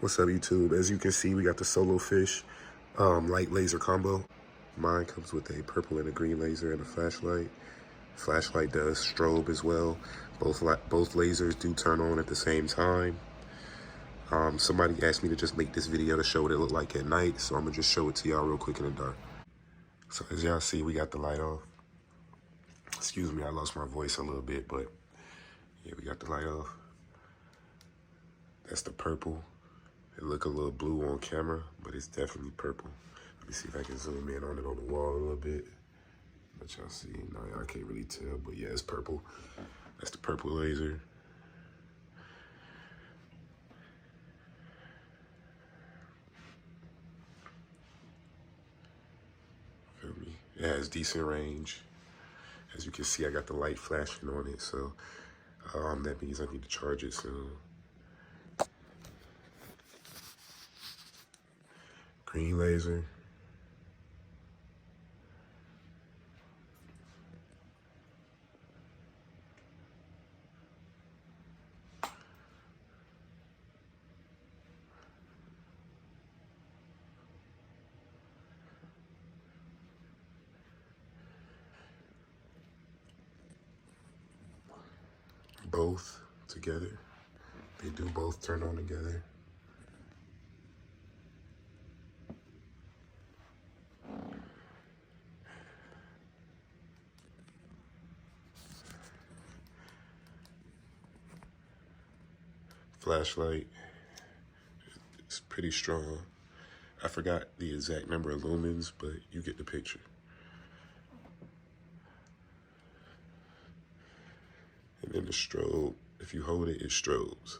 What's up, YouTube? As you can see, we got the SOLOFISH light laser combo. Mine comes with a purple and a green laser and a flashlight. Flashlight does strobe as well. Both lasers do turn on at the same time. Somebody asked me to just make this video to show what it looked like at night, so I'm gonna just show it to y'all real quick in the dark. So as y'all see, we got the light off. Excuse me, I lost my voice a little bit, but yeah, we got the light off. That's the purple. It look a little blue on camera, but it's definitely purple. Let me see if I can zoom in on it on the wall a little bit. Let y'all see. No, y'all can't really tell, but yeah, it's purple. That's the purple laser. Feel me? It has decent range. As you can see, I got the light flashing on it, so that means I need to charge it soon. Green laser. Both together. They do both turn on together. Flashlight, it's pretty strong. I forgot the exact number of lumens, but you get the picture. And then the strobe, if you hold it, it strobes.